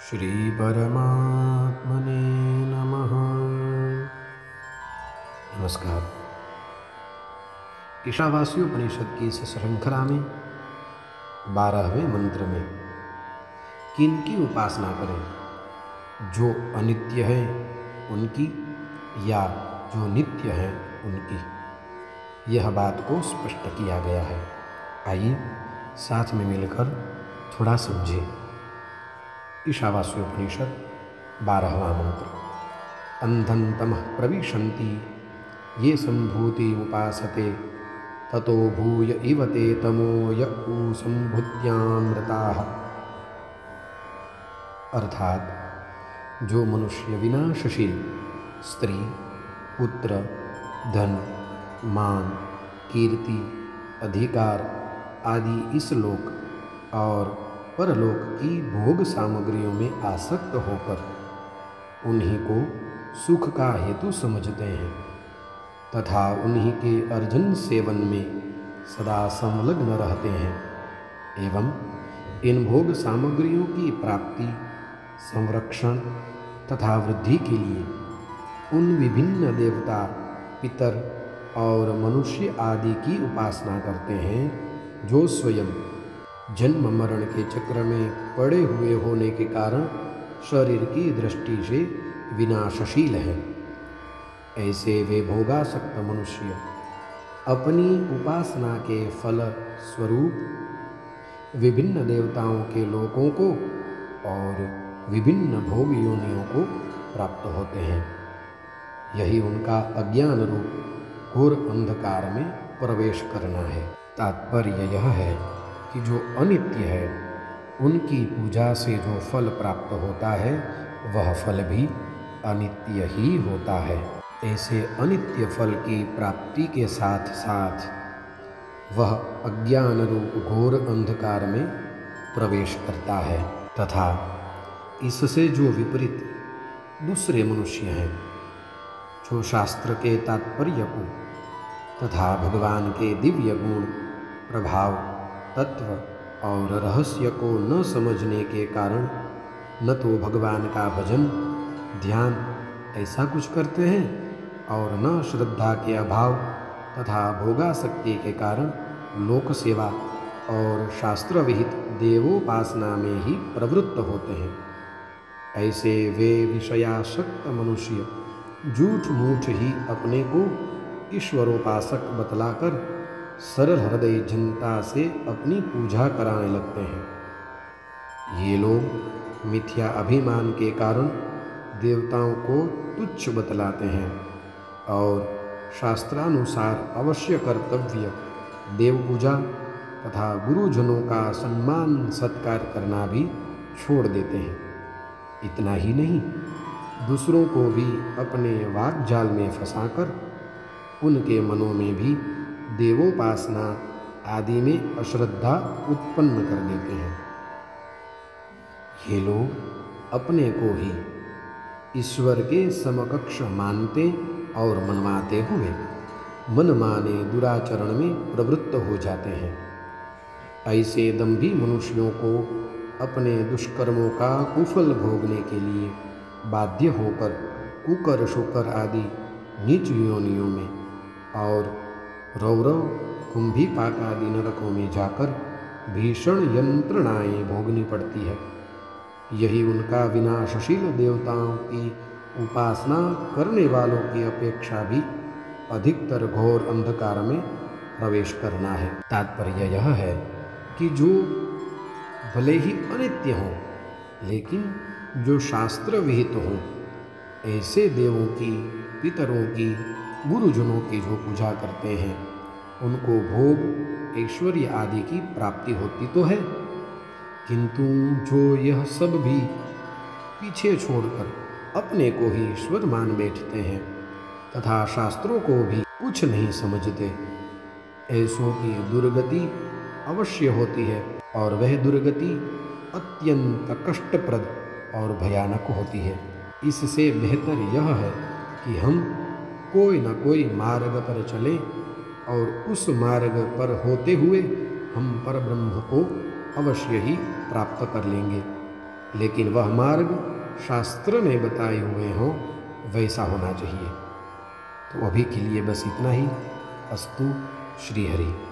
श्री परमात्मने नमः। नमस्कार। ईशावास्योपनिषद की इस श्रृंखला में 12वें मंत्र में किनकी उपासना करें, जो अनित्य है उनकी या जो नित्य है उनकी, यह बात को स्पष्ट किया गया है। आइए साथ में मिलकर थोड़ा समझें। ईशावास्योपनिषद 12वां मंत्र। अंधं तमः प्रविशन्ति ये संभूति उपासते ततो भूय इव ते तमो य उ संभूत्यामृताः। अर्थात जो मनुष्य विनाशशील स्त्री, पुत्र, धन, मान, कीर्ति, अधिकार आदि इस लोक और परलोक की भोग सामग्रियों में आसक्त होकर उन्हीं को सुख का हेतु समझते हैं तथा उन्हीं के अर्जन सेवन में सदा संलग्न रहते हैं एवं इन भोग सामग्रियों की प्राप्ति, संरक्षण तथा वृद्धि के लिए उन विभिन्न देवता, पितर और मनुष्य आदि की उपासना करते हैं, जो स्वयं जन्म मरण के चक्र में पड़े हुए होने के कारण शरीर की दृष्टि से विनाशशील है। ऐसे वे भोगासक्त मनुष्य अपनी उपासना के फल स्वरूप विभिन्न देवताओं के लोकों को और विभिन्न भोग योनियों को प्राप्त होते हैं। यही उनका अज्ञान रूप घोर अंधकार में प्रवेश करना है। तात्पर्य यह है कि जो अनित्य है उनकी पूजा से जो फल प्राप्त होता है वह फल भी अनित्य ही होता है। ऐसे अनित्य फल की प्राप्ति के साथ साथ वह अज्ञान रूप घोर अंधकार में प्रवेश करता है तथा इससे जो विपरीत दूसरे मनुष्य हैं, जो शास्त्र के तात्पर्य को तथा भगवान के दिव्य गुण, प्रभाव, तत्व और रहस्य को न समझने के कारण न तो भगवान का भजन, ध्यान ऐसा कुछ करते हैं और न श्रद्धा के अभाव तथा भोगासक्ति के कारण लोक सेवा और शास्त्र विहित देवोपासना में ही प्रवृत्त होते हैं। ऐसे वे विषयासक्त मनुष्य झूठ मूठ ही अपने को ईश्वरोपासक बतलाकर सरल हृदय जनता से अपनी पूजा कराने लगते हैं। ये लोग मिथ्या अभिमान के कारण देवताओं को तुच्छ बतलाते हैं और शास्त्रानुसार अवश्य कर्तव्य देव पूजा तथा गुरुजनों का सम्मान सत्कार करना भी छोड़ देते हैं। इतना ही नहीं, दूसरों को भी अपने वाकजाल में फंसाकर उनके मनों में भी देवोपासना आदि में अश्रद्धा उत्पन्न कर देते हैं। ये लोग अपने को ही ईश्वर के समकक्ष मानते और मनवाते हुए मनमाने दुराचरण में प्रवृत्त हो जाते हैं। ऐसे दंभी मनुष्यों को अपने दुष्कर्मों का कुफल भोगने के लिए बाध्य होकर कुकर, शुकर आदि नीच योनियों में और रौरव, कुंभीपाक आदि नरकों में जाकर भीषण यंत्रणाएं भोगनी पड़ती है। यही उनका विनाशशील देवताओं की उपासना करने वालों की अपेक्षा भी अधिकतर घोर अंधकार में प्रवेश करना है। तात्पर्य यह है कि जो भले ही अनित्य हों लेकिन जो शास्त्र विहित हों, ऐसे देवों की, पितरों की, गुरुजनों की जो पूजा करते हैं उनको भोग, ऐश्वर्य आदि की प्राप्ति होती तो है, किंतु जो यह सब भी पीछे छोड़कर अपने को ही ईश्वर मान बैठते हैं तथा शास्त्रों को भी कुछ नहीं समझते, ऐसों की दुर्गति अवश्य होती है और वह दुर्गति अत्यंत कष्टप्रद और भयानक होती है। इससे बेहतर यह है कि हम कोई न कोई मार्ग पर चलें और उस मार्ग पर होते हुए हम परब्रह्म को अवश्य ही प्राप्त कर लेंगे। लेकिन वह मार्ग शास्त्र में बताए हुए हों वैसा होना चाहिए। तो अभी के लिए बस इतना ही। अस्तु। श्री हरि।